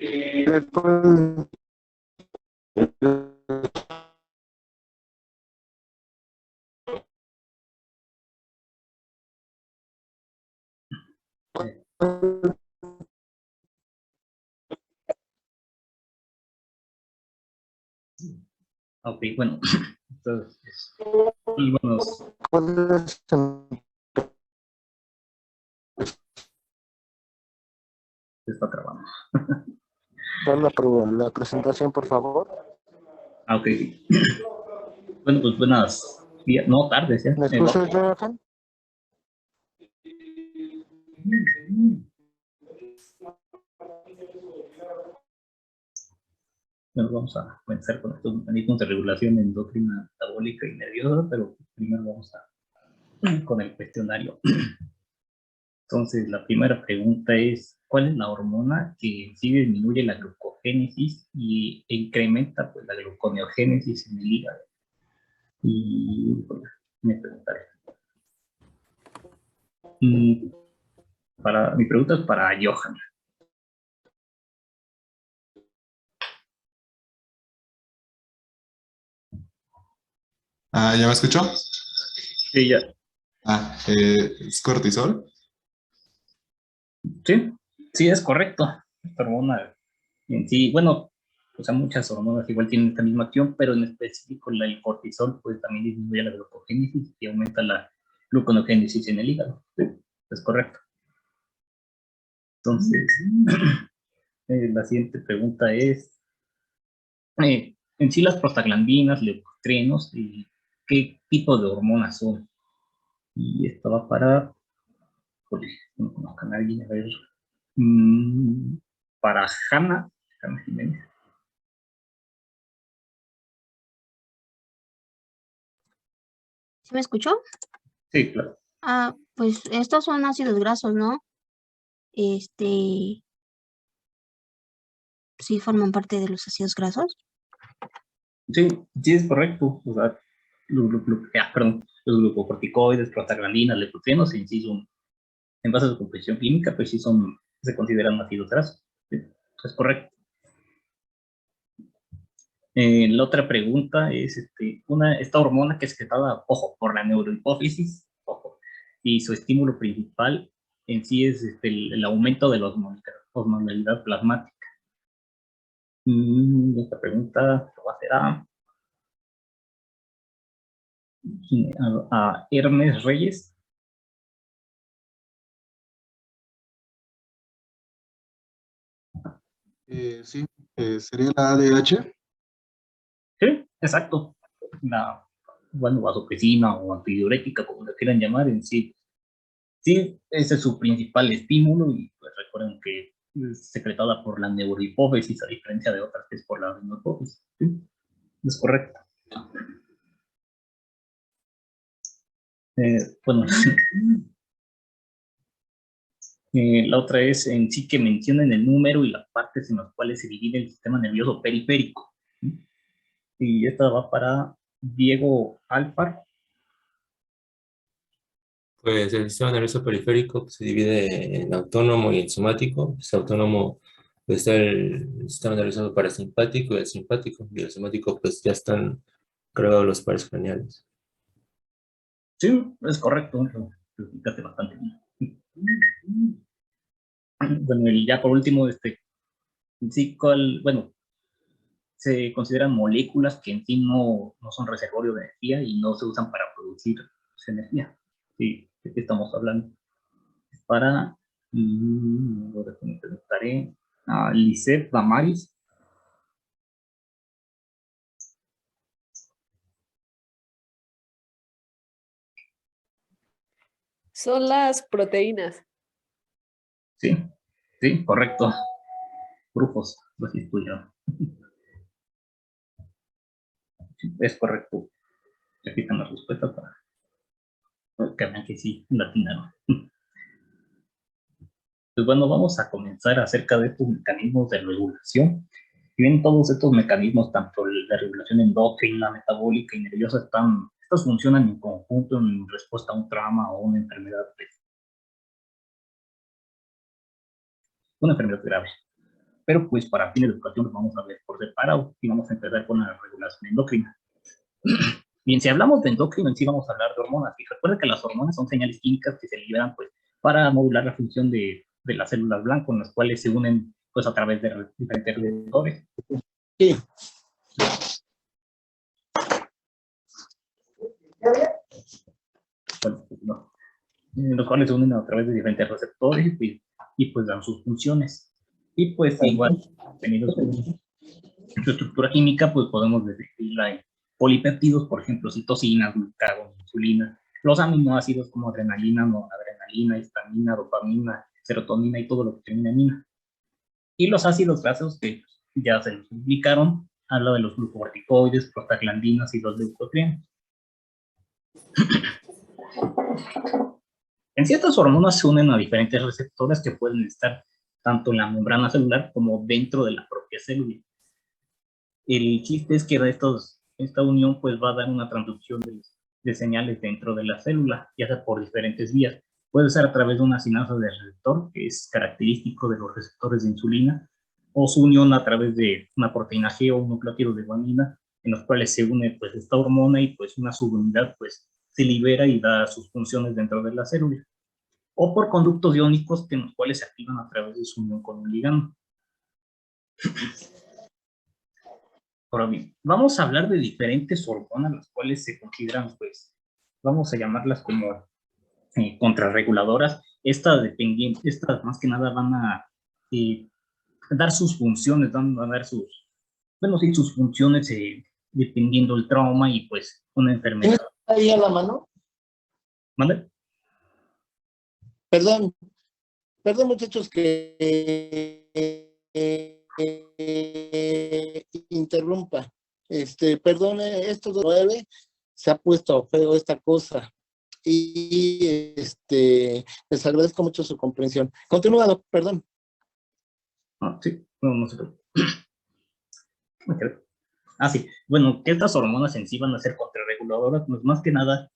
Después, Ok, bueno. Entonces, y bueno, ¿puedes se está trabando. empezar la presentación, por favor? Ah, ok. Bueno, pues buenas días, no tardes, ya. ¿Me escuchas, Jonathan? Bueno, vamos a comenzar con estos mecanismos de regulación endocrina, metabólica y nerviosa, pero primero vamos a con el cuestionario. Entonces, la primera pregunta es, ¿cuál es la hormona que sí disminuye la glucogénesis e incrementa pues, la gluconeogénesis en el hígado? Y bueno, me preguntaré. Mi pregunta es para Johan. Ah, ¿ya me escuchó? Sí, ya. ¿Es cortisol? Sí, sí, es correcto. Esta hormona en sí, bueno, o sea, muchas hormonas igual tienen esta misma acción, pero en específico el cortisol pues también disminuye la glucogénesis y aumenta la gluconeogénesis en el hígado. Sí, es correcto. Entonces, la siguiente pregunta es, en sí las prostaglandinas, leucotrienos, ¿qué tipo de hormonas son? Y esto va para, joder, no conozco a nadie, a ver, mm, para Hanna Jiménez. ¿Sí me escuchó? Sí, claro. Ah, pues estos son ácidos grasos, ¿no? Sí forman parte de los ácidos grasos. Sí, sí es correcto. O sea, perdón, los glucocorticoides, prostaglandinas, leucotrienos, en sí son, en base a su composición química, pues sí son, se consideran ácidos grasos. Sí, es correcto. La otra pregunta es, esta hormona que es secretada, ojo, por la neurohipófisis, ojo, y su estímulo principal en sí es el aumento de la osmolalidad plasmática. Esta pregunta lo va a hacer a Hermes Reyes. Sí, sería la ADH. Sí, exacto. Bueno, vasopresina o antidiurética, como lo quieran llamar, en sí. Sí, ese es su principal estímulo y pues recuerden que es secretada por la neurohipófisis, a diferencia de otras que es por la rinopófisis. Sí, es correcto. Bueno, la otra es en sí que mencionen el número y las partes en las cuales se divide el sistema nervioso periférico. ¿Sí? Y esta va para Diego Alfar. Pues el sistema nervioso periférico pues, se divide en autónomo y en somático. Es autónomo, pues está el sistema nervioso parasimpático y el simpático. Y el somático, pues ya están cargados los pares craneales. Sí, es correcto, lo explicaste bastante bien. Bueno, y ya por último, sí, bueno, se consideran moléculas que en sí no son reservorio de energía y no se usan para producir energía. Sí, ¿de qué estamos hablando? Es para, ahora te preguntaré a Lisette Damaris. Son las proteínas. Sí, sí, correcto. Grupos, así estudiaron. Sí, es correcto. Aquí están las respuestas para que vean que sí, latinaron. Pues bueno, vamos a comenzar acerca de estos mecanismos de regulación. Si bien todos estos mecanismos, tanto la regulación endócrina, metabólica y nerviosa, estos funcionan en conjunto en respuesta a un trauma o una enfermedad. una enfermedad grave. Pero pues para fines de educación los vamos a ver por separado y vamos a empezar con la regulación endocrina. Bien, si hablamos de endocrino en sí vamos a hablar de hormonas. Y recuerda que las hormonas son señales químicas que se liberan pues para modular la función de las células blancas, con las cuales se unen pues a través de diferentes receptores. Sí. Bueno, pues, no. Los cuales se unen a través de diferentes receptores y pues dan sus funciones. Y pues igual, teniendo su estructura química, pues podemos describirla en polipéptidos, por ejemplo, citosinas, glucagón, insulina, los aminoácidos como adrenalina, noradrenalina, histamina, dopamina, serotonina y todo lo que termina en mina. Y los ácidos grasos que ya se los explicaron, habla de los glucocorticoides, prostaglandinas y los leucotrienos. En ciertas hormonas se unen a diferentes receptores que pueden estar tanto en la membrana celular como dentro de la propia célula. El chiste es que esta unión pues va a dar una transducción de señales dentro de la célula, ya sea por diferentes vías. Puede ser a través de una sinasa de receptor, que es característico de los receptores de insulina, o su unión a través de una proteína G o un nucleótido de guanina, en los cuales se une pues esta hormona y pues una subunidad pues se libera y da sus funciones dentro de la célula. O por conductos iónicos en los cuales se activan a través de su unión con un ligando. Ahora bien, vamos a hablar de diferentes hormonas, las cuales se consideran, pues, vamos a llamarlas como contrarreguladoras. Estas más que nada van a dar sus funciones, van a dar sus funciones dependiendo del trauma y pues una enfermedad. ¿Tienes ahí a la mano? ¿Mande? Perdón muchachos que interrumpa. Perdone, esto de 9 se ha puesto feo esta cosa. Y les agradezco mucho su comprensión. Continúa, perdón. Sí, no se preocupe. Sí, bueno, que estas hormonas en sí van a ser contrarreguladoras, pues más que nada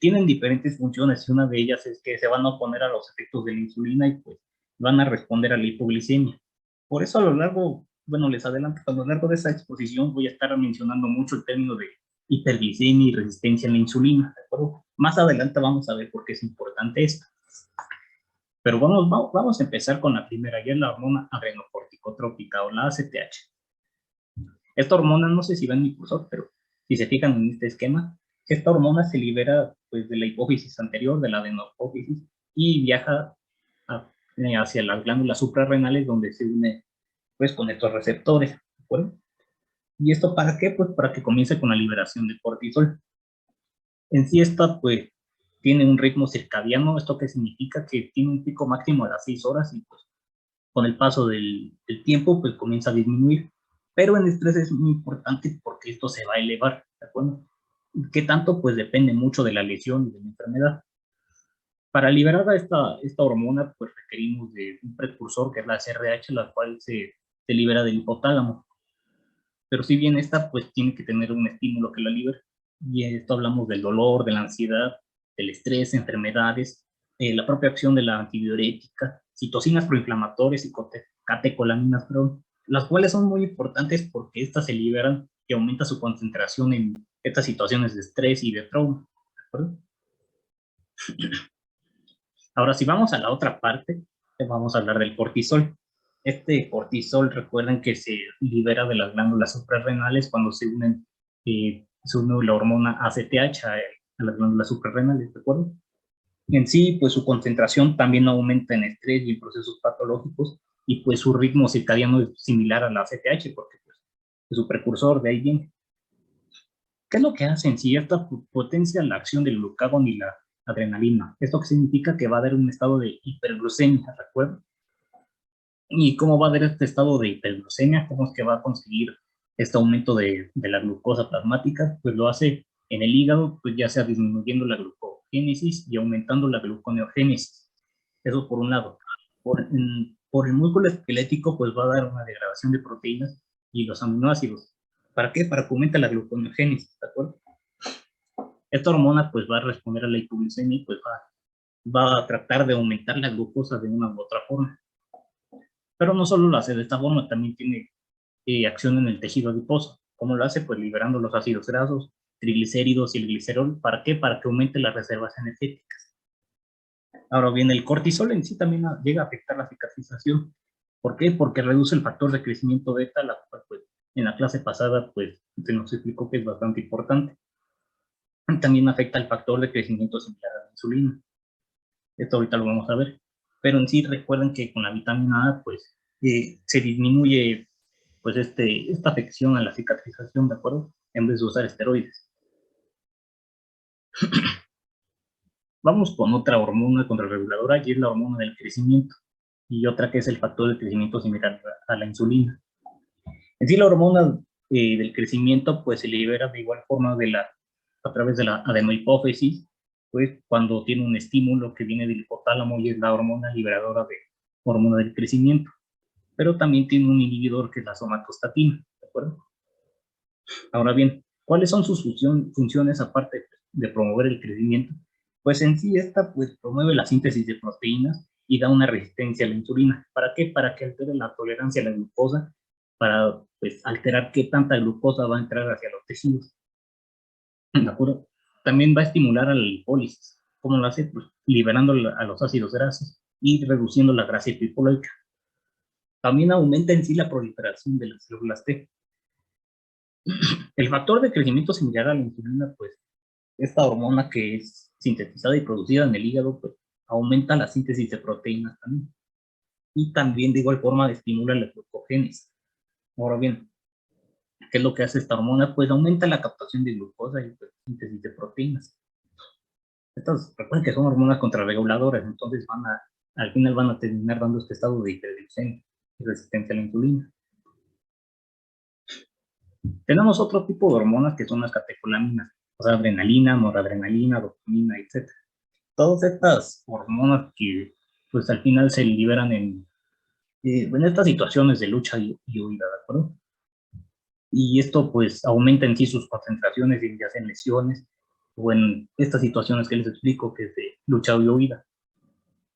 tienen diferentes funciones y una de ellas es que se van a oponer a los efectos de la insulina y pues van a responder a la hipoglicemia. Por eso a lo largo, bueno, les adelanto, a lo largo de esta exposición voy a estar mencionando mucho el término de hiperglicemia y resistencia a la insulina, ¿de acuerdo? Más adelante vamos a ver por qué es importante esto. Pero vamos a empezar con la primera, ya es la hormona adrenocorticotrópica o la ACTH. Esta hormona, no sé si ven mi cursor, pero si se fijan en este esquema, esta hormona se libera pues, de la hipófisis anterior, de la adenopófisis, y viaja hacia las glándulas suprarrenales, donde se une pues, con estos receptores. ¿De acuerdo? ¿Y esto para qué? Pues para que comience con la liberación de cortisol. En sí, esta pues tiene un ritmo circadiano, esto que significa que tiene un pico máximo a las 6 horas y pues con el paso del tiempo pues comienza a disminuir. Pero en estrés es muy importante porque esto se va a elevar, ¿de acuerdo? ¿Qué tanto? Pues depende mucho de la lesión y de la enfermedad. Para liberar a esta hormona, pues requerimos de un precursor que es la SRH, la cual se libera del hipotálamo. Pero si bien esta, pues tiene que tener un estímulo que la libere. Y esto hablamos del dolor, de la ansiedad, del estrés, enfermedades, la propia acción de la antidiurética, citocinas proinflamatorias y catecolaminas, las cuales son muy importantes porque estas se liberan y aumenta su concentración en estas situaciones de estrés y de trauma. ¿De acuerdo? Ahora, si vamos a la otra parte, vamos a hablar del cortisol. Este cortisol, recuerden que se libera de las glándulas suprarrenales cuando se une la hormona ACTH a las glándulas suprarrenales, ¿de acuerdo? En sí, pues su concentración también aumenta en estrés y en procesos patológicos, y pues su ritmo circadiano es similar a la ACTH, porque pues, es su precursor, de ahí viene. ¿Qué es lo que hace en sí? Esta potencia la acción del glucagón y la adrenalina. Esto que significa que va a dar un estado de hiperglucemia, ¿recuerdan? ¿Y cómo va a dar este estado de hiperglucemia? ¿Cómo es que va a conseguir este aumento de la glucosa plasmática? Pues lo hace en el hígado, pues ya sea disminuyendo la glucogénesis y aumentando la gluconeogénesis. Eso por un lado. Por el músculo esquelético, pues va a dar una degradación de proteínas y los aminoácidos. ¿Para qué? Para que aumente la gluconeogénesis, ¿de acuerdo? Esta hormona pues va a responder a la hipoglucemia y pues va a tratar de aumentar la glucosa de una u otra forma. Pero no solo lo hace de esta forma, también tiene acción en el tejido adiposo. ¿Cómo lo hace? Pues liberando los ácidos grasos, triglicéridos y el glicerol. ¿Para qué? Para que aumente las reservas energéticas. Ahora bien, el cortisol en sí también llega a afectar la cicatrización. ¿Por qué? Porque reduce el factor de crecimiento beta, la cual pues, en la clase pasada pues, se nos explicó que es bastante importante. También afecta el factor de crecimiento similar a la insulina. Esto ahorita lo vamos a ver. Pero en sí recuerden que con la vitamina A pues, se disminuye pues, esta afección a la cicatrización, ¿de acuerdo? En vez de usar esteroides. Vamos con otra hormona contrarreguladora, y es la hormona del crecimiento, y otra que es el factor de crecimiento similar a la insulina. En sí, la hormona del crecimiento pues se libera de igual forma a través de la adenohipófisis, pues cuando tiene un estímulo que viene del hipotálamo y es la hormona liberadora de hormona del crecimiento, pero también tiene un inhibidor que es la somatostatina, ¿de acuerdo? Ahora bien, ¿cuáles son sus funciones aparte de promover el crecimiento? Pues en sí esta pues promueve la síntesis de proteínas y da una resistencia a la insulina. ¿Para qué? Para que altere la tolerancia a la glucosa, para pues alterar qué tanta glucosa va a entrar hacia los tejidos. ¿De acuerdo? También va a estimular a la lipólisis. ¿Cómo lo hace? Pues liberando a los ácidos grasos y reduciendo la grasa hipopolaica. También aumenta en sí la proliferación de las células T. El factor de crecimiento similar a la insulina, pues esta hormona que es sintetizada y producida en el hígado, pues aumenta la síntesis de proteínas también. Y también de igual forma estimula la glucogénesis. Ahora bien, ¿qué es lo que hace esta hormona? Pues aumenta la captación de glucosa y la síntesis de proteínas. Estas, recuerden que son hormonas contrarreguladoras, entonces al final van a terminar dando este estado de hiperglucemia y resistencia a la insulina. Tenemos otro tipo de hormonas que son las catecolaminas, o sea, adrenalina, noradrenalina, dopamina, etc. Todas estas hormonas que pues al final se liberan en estas situaciones de lucha y huida, ¿de acuerdo? Y esto pues aumenta en sí sus concentraciones, ya sea en lesiones o en estas situaciones que les explico, que es de lucha y huida.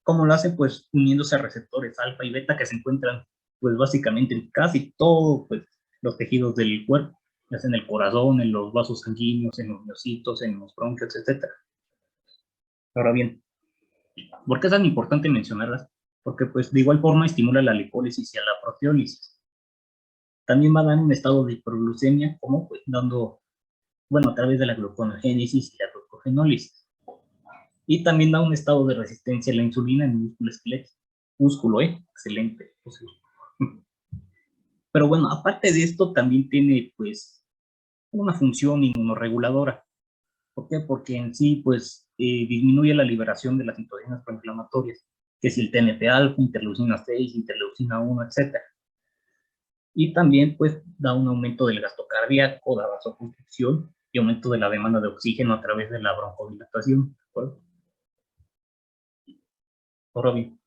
¿Cómo lo hace? Pues uniéndose a receptores alfa y beta que se encuentran pues básicamente en casi todos pues, los tejidos del cuerpo, ya sea en el corazón, en los vasos sanguíneos, en los miocitos, en los bronquios, etc. Ahora bien, ¿por qué es tan importante mencionarlas? Porque pues de igual forma estimula la lipólisis y a la proteólisis. También va a dar un estado de hiperglucemia, como pues dando, bueno, a través de la gluconogénesis y la glucogenólisis. Y también da un estado de resistencia a la insulina en el músculo esquelético. Músculo, excelente. Pero bueno, aparte de esto, también tiene pues una función inmunorreguladora. ¿Por qué? Porque en sí, pues, disminuye la liberación de las citocinas proinflamatorias, que es el TNF-alfa, interleucina 6, interleucina 1, etc. Y también, pues, da un aumento del gasto cardíaco, da vasoconstricción y aumento de la demanda de oxígeno a través de la broncodilatación, ¿de acuerdo? Ahora bien,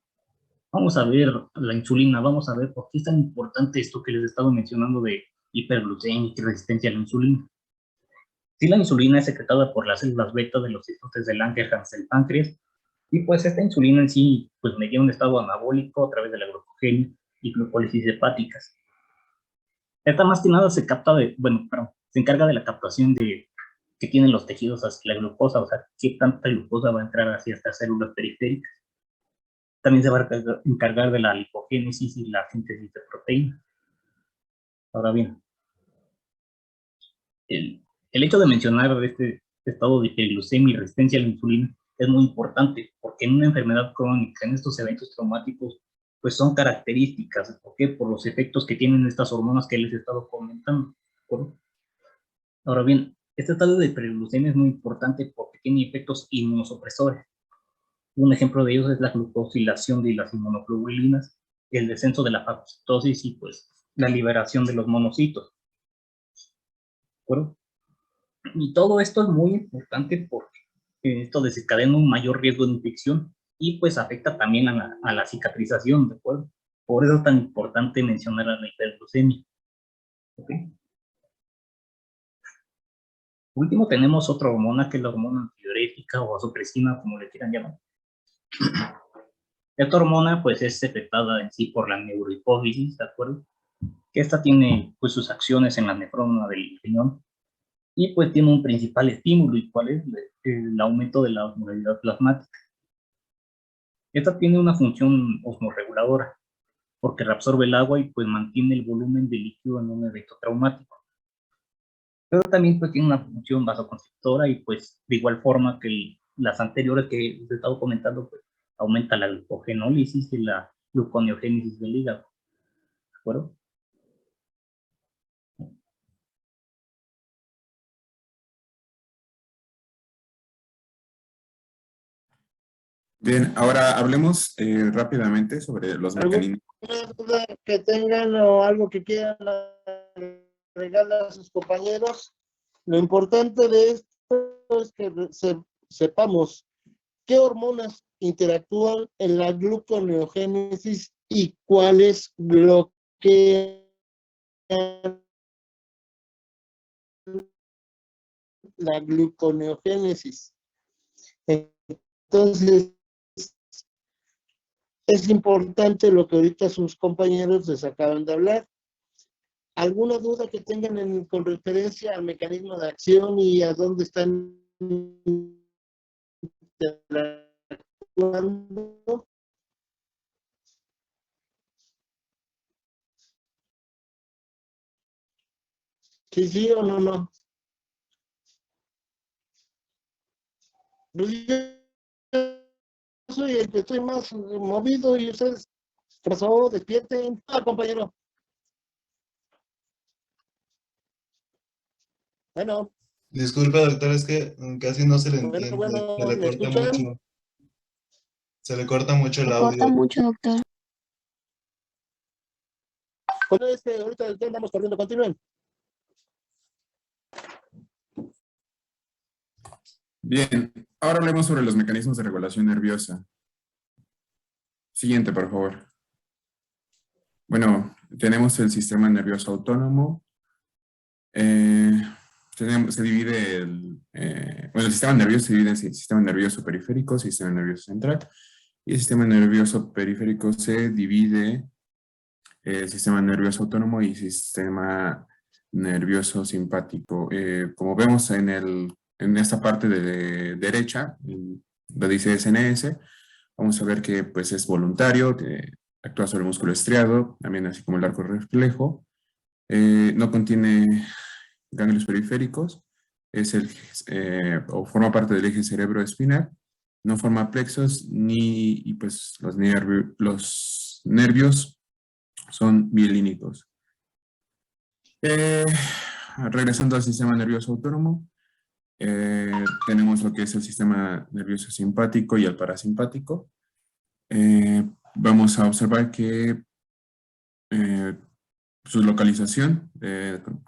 vamos a ver la insulina, vamos a ver por qué es tan importante esto que les he estado mencionando de hiperglucemia y resistencia a la insulina. Si la insulina es secretada por las células beta de los islotes de Langerhans del páncreas, y pues esta insulina en sí pues mediante un estado anabólico a través de la glucogenia y glucólisis hepáticas. Esta más que nada se encarga de la captación que tienen los tejidos hacia la glucosa, o sea, qué tanta glucosa va a entrar hacia estas células periféricas. También se va a encargar de la lipogénesis y la síntesis de proteínas. Ahora bien, el hecho de mencionar este estado de hiperglucemia y resistencia a la insulina es muy importante, porque en una enfermedad crónica, en estos eventos traumáticos, pues son características. ¿Por qué? Por los efectos que tienen estas hormonas que les he estado comentando. ¿Por? Ahora bien, este estado de hiperglucemia es muy importante porque tiene efectos inmunosupresores. Un ejemplo de ellos es la glucosilación de las inmunoglobulinas, el descenso de la fagocitosis y pues la liberación de los monocitos. ¿De acuerdo? Y todo esto es muy importante porque esto desencadena un mayor riesgo de infección y pues afecta también a la cicatrización, ¿de acuerdo? Por eso es tan importante mencionar a la hiperglucemia. ¿Okay? Por último tenemos otra hormona que es la hormona antidiurética o vasopresina, como le quieran llamar. Esta hormona pues es secretada en sí por la neurohipófisis, ¿de acuerdo? Que esta tiene pues sus acciones en la nefrona del riñón y pues tiene un principal estímulo, y cuál es el aumento de la osmolaridad plasmática. Esta tiene una función osmorreguladora porque reabsorbe el agua y pues mantiene el volumen de líquido en un evento traumático. Pero también pues tiene una función vasoconstrictora y pues de igual forma que las anteriores que os he estado comentando, pues aumenta la glucogenólisis y la gluconeogénesis del hígado. ¿De acuerdo? Bien, ahora hablemos rápidamente sobre los mecanismos. ¿Alguna duda que tengan o algo que quieran agregarle a sus compañeros? Lo importante de esto es que sepamos qué hormonas interactúan en la gluconeogénesis y cuáles bloquean la gluconeogénesis. Entonces, es importante lo que ahorita sus compañeros les acaban de hablar. ¿Alguna duda que tengan con referencia al mecanismo de acción y a dónde están interactuando? Sí o no. Yo soy el que estoy más movido y ustedes, ¿qué pasó? Despierten. Compañero. Bueno. Disculpe, doctor, es que casi no se le entiende. Bueno, Se le ¿me corta escuchan? mucho. Se le corta mucho el Se audio. corta mucho, doctor. Bueno, ahorita andamos corriendo, continúen. Bien, ahora hablemos sobre los mecanismos de regulación nerviosa. Siguiente, por favor. Bueno, tenemos el sistema nervioso autónomo. Se divide el sistema nervioso se divide en sistema nervioso periférico, sistema nervioso central, y el sistema nervioso periférico se divide en sistema nervioso autónomo y sistema nervioso simpático. Como vemos en esta parte de derecha, donde dice SNS, vamos a ver que pues es voluntario, actúa sobre el músculo estriado, también así como el arco reflejo, no contiene ganglios periféricos, o forma parte del eje cerebroespinal, no forma plexos y pues los nervios son mielínicos. Regresando al sistema nervioso autónomo, tenemos lo que es el sistema nervioso simpático y el parasimpático. Vamos a observar que su localización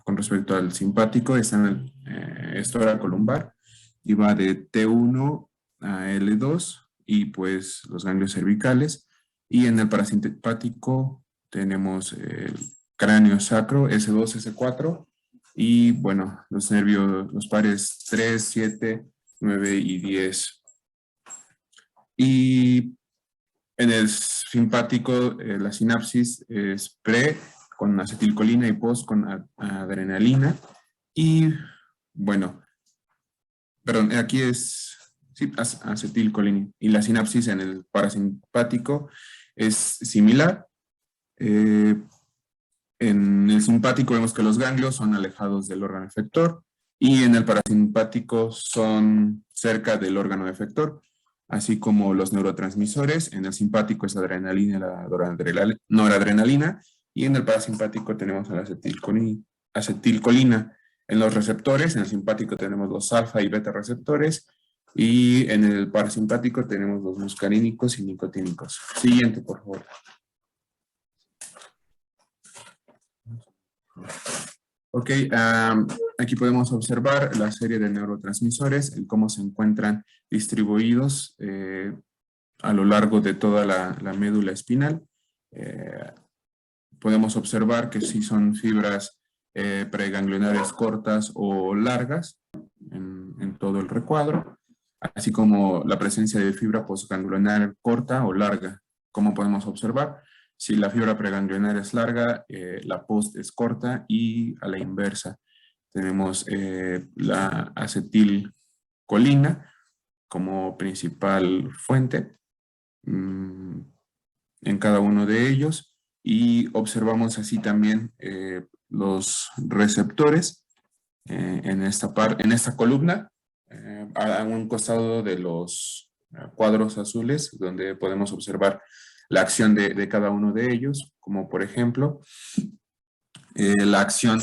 con respecto al simpático está en el estómago lumbar y va de T1 a L2 y pues los ganglios cervicales, y en el parasimpático tenemos el cráneo sacro S2, S4 y bueno, los nervios, los pares 3, 7, 9 y 10. Y en el simpático la sinapsis es pre con acetilcolina y post con adrenalina. Y bueno, perdón, aquí es sí, acetilcolina. Y la sinapsis en el parasimpático es similar. En el simpático vemos que los ganglios son alejados del órgano efector y en el parasimpático son cerca del órgano efector, así como los neurotransmisores. En el simpático es la adrenalina y la noradrenalina, y en el parasimpático tenemos la acetilcolina. En los receptores, en el simpático tenemos los alfa y beta receptores, y en el parasimpático tenemos los muscarínicos y nicotínicos. Siguiente, por favor. Ok, aquí podemos observar la serie de neurotransmisores, el cómo se encuentran distribuidos a lo largo de toda la médula espinal. Podemos observar que sí son fibras preganglionares cortas o largas en todo el recuadro, así como la presencia de fibra postganglionar corta o larga como podemos observar, si la fibra preganglionar es larga, la post es corta y a la inversa. Tenemos la acetilcolina como principal fuente en cada uno de ellos, y observamos así también los receptores en esta columna, a un costado de los cuadros azules, donde podemos observar la acción de cada uno de ellos, como por ejemplo la acción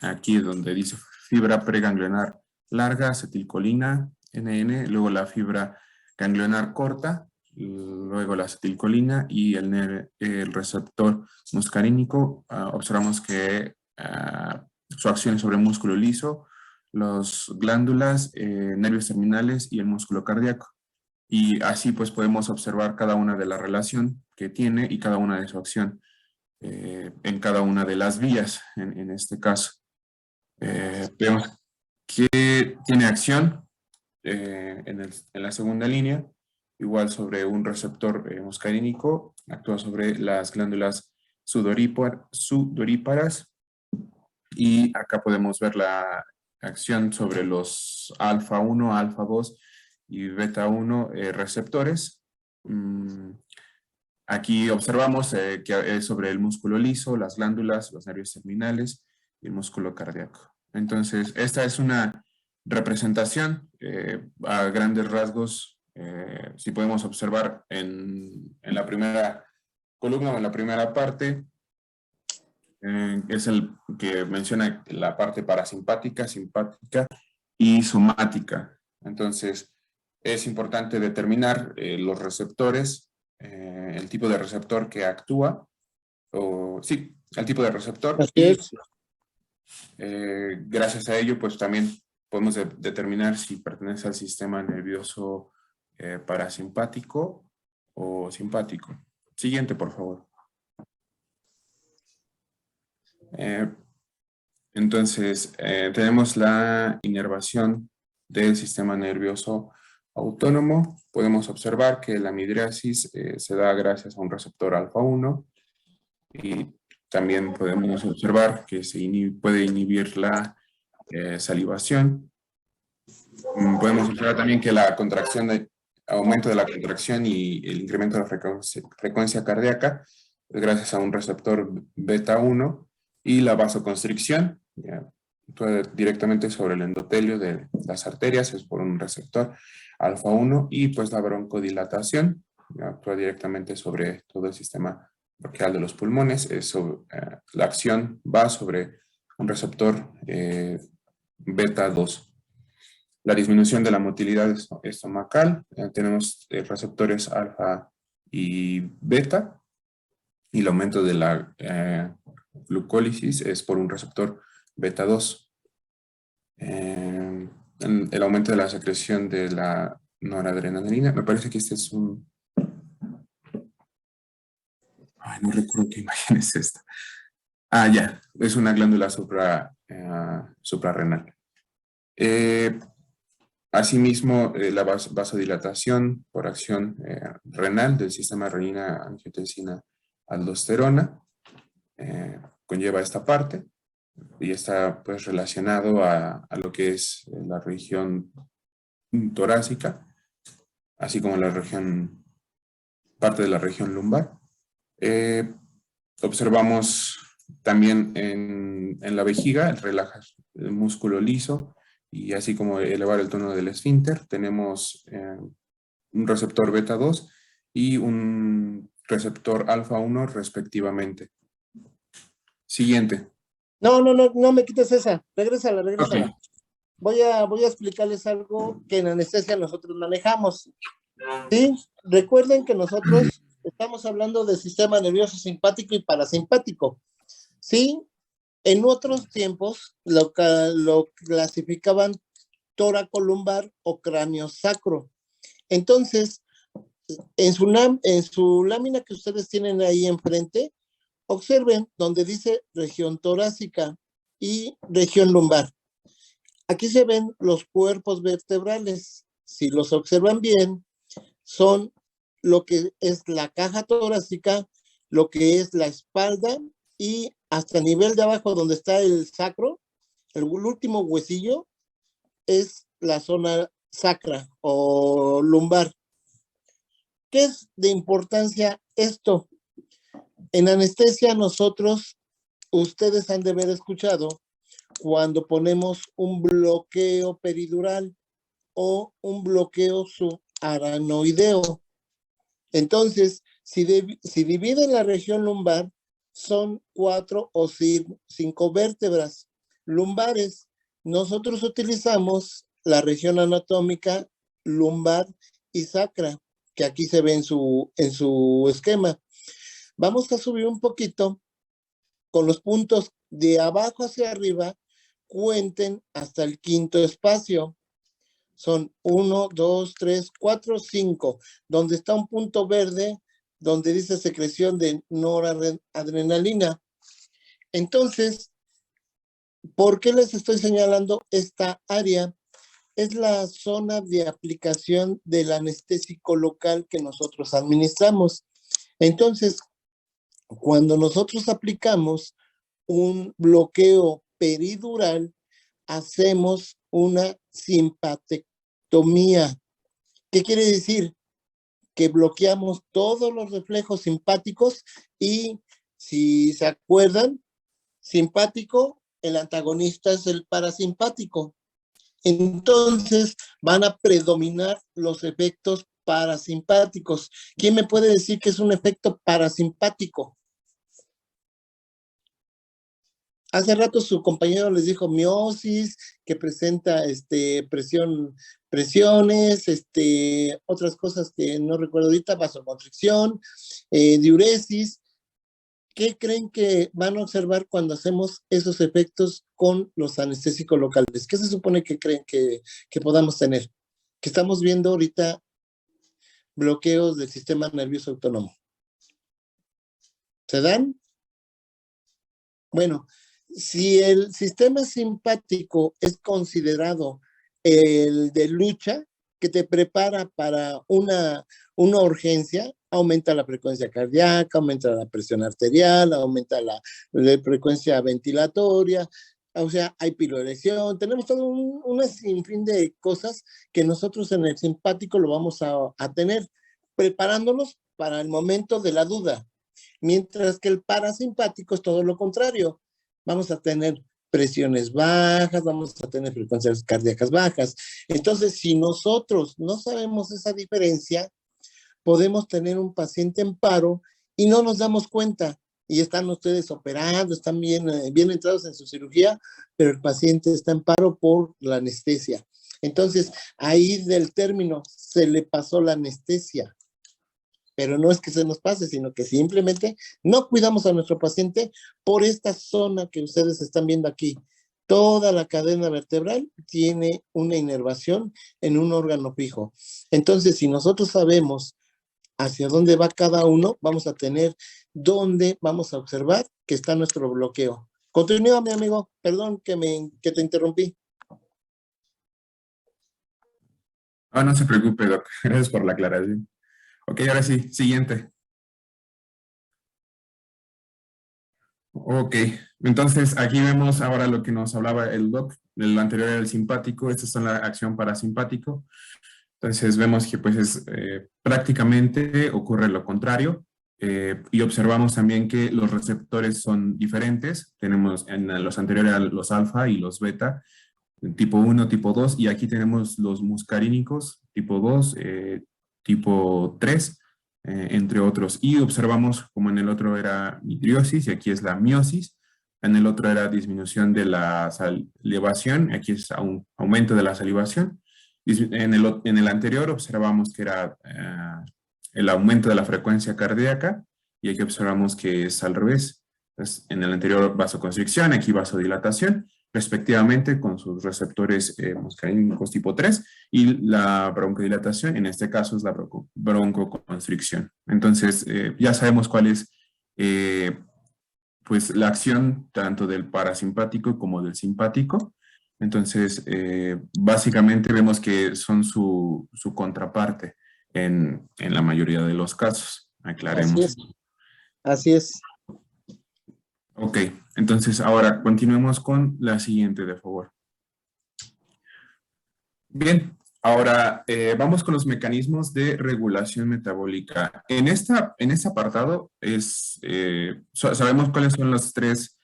aquí donde dice fibra preganglionar larga, acetilcolina, NN, luego la fibra ganglionar corta, luego la acetilcolina y el receptor muscarínico. Observamos que su acción es sobre el músculo liso, las glándulas, nervios terminales y el músculo cardíaco. Y así pues podemos observar cada una de la relación que tiene y cada una de su acción en cada una de las vías en este caso. Vemos que tiene acción en la segunda línea, igual sobre un receptor muscarínico, actúa sobre las glándulas sudoríparas, y acá podemos ver la acción sobre los alfa 1, alfa 2 y beta 1 receptores. Aquí observamos que es sobre el músculo liso, las glándulas, los nervios terminales y el músculo cardíaco. Entonces, esta es una representación a grandes rasgos. Si podemos observar en la primera columna o en la primera parte, es el que menciona la parte parasimpática, simpática y somática. Entonces, es importante determinar los receptores, el tipo de receptor que actúa, el tipo de receptor. Así y es. Gracias a ello, pues también podemos determinar si pertenece al sistema nervioso parasimpático o simpático. Siguiente, por favor. Entonces, tenemos la inervación del sistema nervioso autónomo. Podemos observar que la midriasis se da gracias a un receptor alfa 1, y también podemos observar que puede inhibir la salivación. Podemos observar también que la aumento de la contracción y el incremento de la frecuencia cardíaca es gracias a un receptor beta 1, y la vasoconstricción actúa directamente sobre el endotelio de las arterias, es por un receptor alfa 1, y pues la broncodilatación actúa directamente sobre todo el sistema bronquial de los pulmones. La acción va sobre un receptor beta 2. La disminución de la motilidad estomacal, tenemos receptores alfa y beta, y el aumento de la glucólisis es por un receptor beta 2. El aumento de la secreción de la noradrenalina, me parece que este es un... Ay, no recuerdo qué imagen es esta. Ya, es una glándula suprarrenal. Asimismo, la vasodilatación por acción renal del sistema renina-angiotensina-aldosterona conlleva esta parte, y está pues relacionado a lo que es la región torácica, así como parte de la región lumbar. Observamos también en la vejiga el relajar el músculo liso, y así como elevar el tono del esfínter. Tenemos un receptor beta 2 y un receptor alfa 1 respectivamente. Siguiente. No me quites esa. Regrésala. Okay. Voy a explicarles algo que en anestesia nosotros manejamos. ¿Sí? Recuerden que nosotros estamos hablando del sistema nervioso simpático y parasimpático. ¿Sí? En otros tiempos lo clasificaban toracolumbar o cráneo sacro. Entonces, en su lámina que ustedes tienen ahí enfrente, observen donde dice región torácica y región lumbar. Aquí se ven los cuerpos vertebrales. Si los observan bien, son lo que es la caja torácica, lo que es la espalda y hasta el nivel de abajo donde está el sacro, el último huesillo, es la zona sacra o lumbar. ¿Qué es de importancia esto? En anestesia nosotros, ustedes han de haber escuchado cuando ponemos un bloqueo peridural o un bloqueo subaranoideo. Entonces, si dividen la región lumbar, son 4 o 5 vértebras lumbares. Nosotros utilizamos la región anatómica lumbar y sacra, que aquí se ve en su esquema. Vamos a subir un poquito con los puntos de abajo hacia arriba, cuenten hasta el quinto espacio. Son 1, 2, 3, 4, 5, donde está un punto verde, donde dice secreción de noradrenalina. Entonces, ¿por qué les estoy señalando esta área? Es la zona de aplicación del anestésico local que nosotros administramos. Entonces, cuando nosotros aplicamos un bloqueo peridural, hacemos una simpatectomía. ¿Qué quiere decir? Que bloqueamos todos los reflejos simpáticos y, si se acuerdan, simpático, el antagonista es el parasimpático. Entonces van a predominar los efectos parasimpáticos. ¿Quién me puede decir que es un efecto parasimpático? Hace rato su compañero les dijo miosis, que presenta presiones, otras cosas que no recuerdo ahorita, vasoconstricción, diuresis. ¿Qué creen que van a observar cuando hacemos esos efectos con los anestésicos locales? ¿Qué se supone que creen que podamos tener? Que estamos viendo ahorita bloqueos del sistema nervioso autónomo. ¿Se dan? Bueno, si el sistema simpático es considerado el de lucha, que te prepara para una urgencia, aumenta la frecuencia cardíaca, aumenta la presión arterial, aumenta la frecuencia ventilatoria, o sea, hay piroerección, tenemos todo un sinfín de cosas que nosotros en el simpático lo vamos a tener, preparándonos para el momento de la duda. Mientras que el parasimpático es todo lo contrario. Vamos a tener presiones bajas, vamos a tener frecuencias cardíacas bajas. Entonces, si nosotros no sabemos esa diferencia, podemos tener un paciente en paro y no nos damos cuenta. Y están ustedes operando, están bien entrados en su cirugía, pero el paciente está en paro por la anestesia. Entonces, ahí del término, se le pasó la anestesia. Pero no es que se nos pase, sino que simplemente no cuidamos a nuestro paciente por esta zona que ustedes están viendo aquí. Toda la cadena vertebral tiene una inervación en un órgano fijo. Entonces, si nosotros sabemos hacia dónde va cada uno, vamos a tener dónde vamos a observar que está nuestro bloqueo. Continúa, mi amigo. Perdón que te interrumpí. No se preocupe, doc. Gracias por la aclaración. Ok, ahora sí, siguiente. Ok, entonces aquí vemos ahora lo que nos hablaba el doc, el anterior era el simpático, esta es la acción parasimpático. Entonces vemos que pues prácticamente ocurre lo contrario y observamos también que los receptores son diferentes. Tenemos en los anteriores los alfa y los beta, tipo 1, tipo 2, y aquí tenemos los muscarínicos, tipo 2, tipo 3, entre otros. Y observamos como en el otro era midriosis y aquí es la miosis. En el otro era disminución de la salivación, aquí es un aumento de la salivación. En el anterior observamos que era el aumento de la frecuencia cardíaca y aquí observamos que es al revés. Entonces, en el anterior vasoconstricción, aquí vasodilatación, respectivamente con sus receptores muscarínicos tipo 3 y la broncodilatación, en este caso es la broncoconstricción. Entonces, ya sabemos cuál es pues, la acción tanto del parasimpático como del simpático. Entonces, básicamente vemos que son su contraparte. en la mayoría de los casos. Aclaremos. Así es. Así es. Ok, entonces ahora continuemos con la siguiente, de favor. Bien, ahora vamos con los mecanismos de regulación metabólica. En este apartado sabemos cuáles son las tres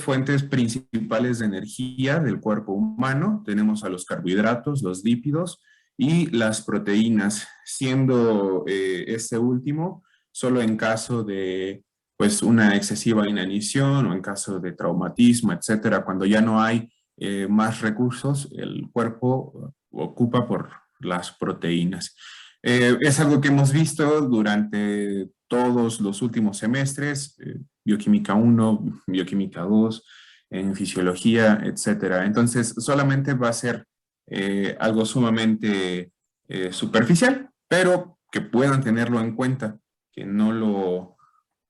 fuentes principales de energía del cuerpo humano. Tenemos a los carbohidratos, los lípidos y las proteínas, siendo este último solo en caso de pues una excesiva inanición o en caso de traumatismo, etcétera, cuando ya no hay más recursos, el cuerpo ocupa por las proteínas. Es algo que hemos visto durante todos los últimos semestres, bioquímica 1, bioquímica 2, en fisiología, etcétera. Entonces, solamente va a ser algo sumamente superficial, pero que puedan tenerlo en cuenta, que no lo,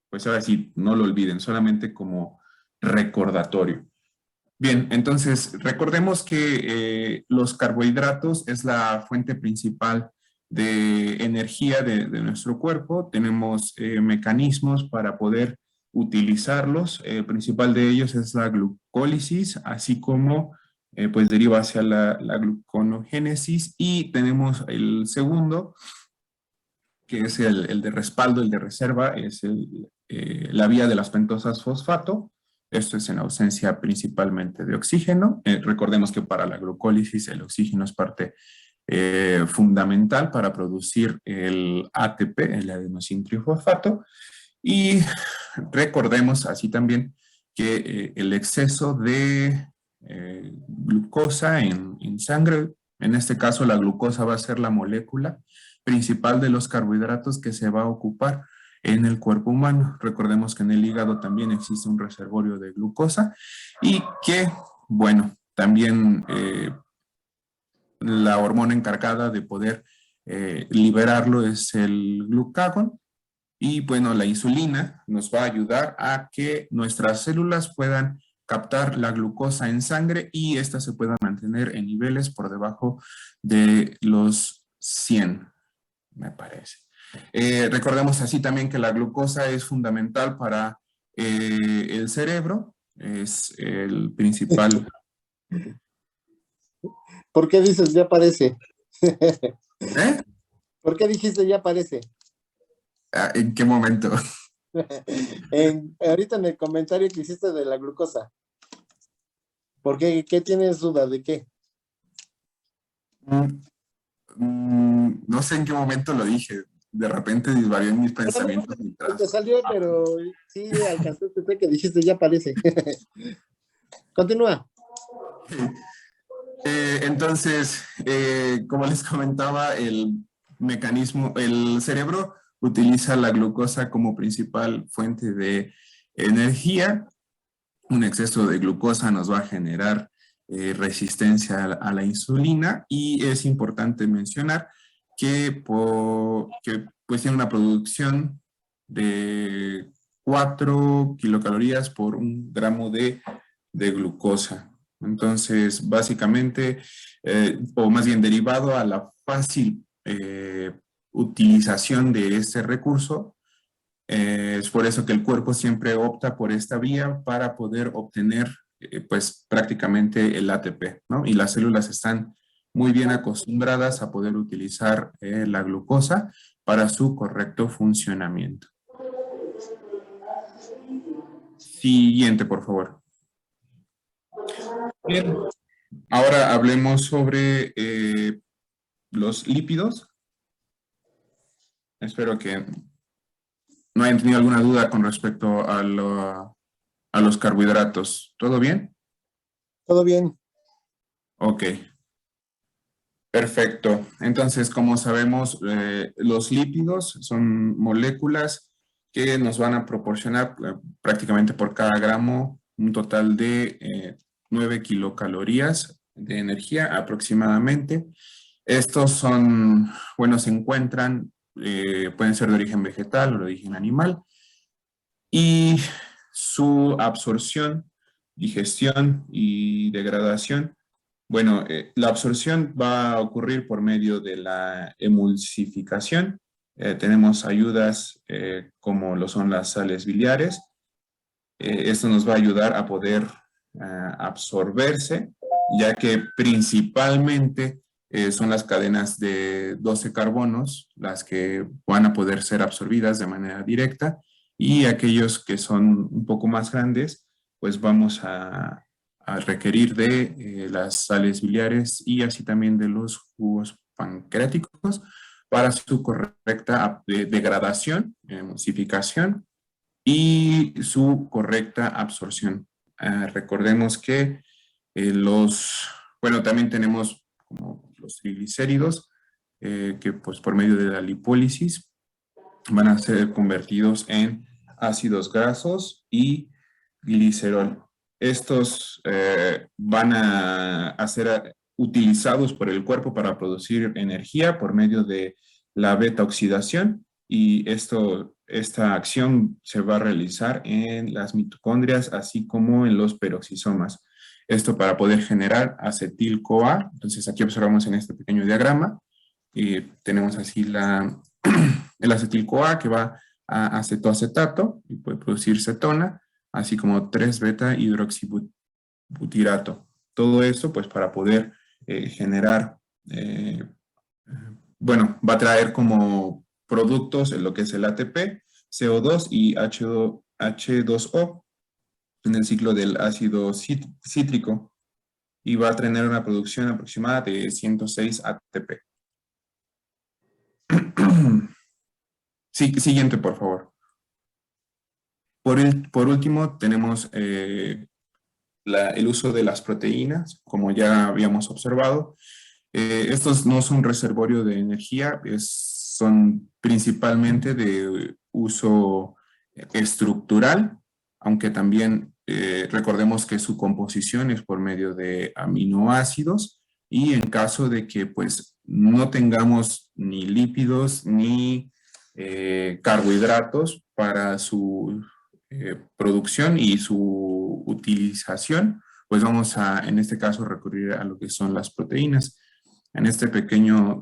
pues ahora sí, no lo olviden, solamente como recordatorio. Bien, entonces recordemos que los carbohidratos es la fuente principal de energía de nuestro cuerpo. Tenemos mecanismos para poder utilizarlos. El principal de ellos es la glucólisis, así como pues deriva hacia la gluconogénesis. Y tenemos el segundo, que es el de respaldo, el de reserva, es la vía de las pentosas fosfato. Esto es en ausencia principalmente de oxígeno. Recordemos que para la glucólisis el oxígeno es parte fundamental para producir el ATP, el adenosíntrifosfato. Y recordemos así también que el exceso de glucosa en sangre, en este caso la glucosa va a ser la molécula principal de los carbohidratos que se va a ocupar en el cuerpo humano. Recordemos que en el hígado también existe un reservorio de glucosa y que, bueno, también la hormona encargada de poder liberarlo es el glucagón. Y bueno, la insulina nos va a ayudar a que nuestras células puedan captar la glucosa en sangre y ésta se pueda mantener en niveles por debajo de los 100, me parece. Recordemos así también que la glucosa es fundamental para el cerebro, es el principal. ¿Por qué dices ya parece? ¿Eh? ¿Por qué dijiste ya parece? ¿En qué momento? Ahorita en el comentario que hiciste de la glucosa. ¿Por qué? ¿Qué tienes duda? ¿De qué? No sé en qué momento lo dije. De repente disvarió en mis pensamientos. Te salió, pero sí alcanzaste que dijiste ya parece. Continúa. Entonces, como les comentaba, el mecanismo, el cerebro utiliza la glucosa como principal fuente de energía. Un exceso de glucosa nos va a generar resistencia a la insulina y es importante mencionar que pues tiene una producción de 4 kilocalorías por 1 gramo de glucosa. Entonces, básicamente, o más bien derivado a la fácil utilización de este recurso, es por eso que el cuerpo siempre opta por esta vía para poder obtener pues prácticamente el ATP, ¿no? Y las células están muy bien acostumbradas a poder utilizar la glucosa para su correcto funcionamiento. Siguiente, por favor. Bien, ahora hablemos sobre los lípidos. Espero que no hayan tenido alguna duda con respecto a los carbohidratos. ¿Todo bien? Todo bien. Ok. Perfecto. Entonces, como sabemos, los lípidos son moléculas que nos van a proporcionar prácticamente por cada gramo un total de 9 kilocalorías de energía aproximadamente. Estos son, bueno, se encuentran, pueden ser de origen vegetal o de origen animal, y su absorción, digestión y degradación Bueno, la absorción va a ocurrir por medio de la emulsificación. Tenemos ayudas como lo son las sales biliares. Esto nos va a ayudar a poder absorberse, ya que principalmente son las cadenas de 12 carbonos las que van a poder ser absorbidas de manera directa, y aquellos que son un poco más grandes, pues vamos a requerir de las sales biliares y así también de los jugos pancreáticos para su correcta degradación, emulsificación y su correcta absorción. Recordemos que también tenemos como los triglicéridos, que pues por medio de la lipólisis van a ser convertidos en ácidos grasos y glicerol. Estos van a ser utilizados por el cuerpo para producir energía por medio de la beta oxidación, y esta acción se va a realizar en las mitocondrias así como en los peroxisomas. Esto para poder generar acetil-CoA. Entonces aquí observamos en este pequeño diagrama, tenemos así el acetil-CoA que va a acetoacetato y puede producir cetona, así como 3-beta hidroxibutirato. Todo esto pues para poder generar, va a traer como productos en lo que es el ATP, CO2 y H2O en el ciclo del ácido cítrico, y va a tener una producción aproximada de 106 ATP. Sí, siguiente, por favor. Por último, tenemos el uso de las proteínas, como ya habíamos observado. Estos no son reservorio de energía, son principalmente de uso estructural, aunque también recordemos que su composición es por medio de aminoácidos, y en caso de que pues no tengamos ni lípidos ni carbohidratos para su producción y su utilización, pues vamos a, en este caso, recurrir a lo que son las proteínas. En este pequeño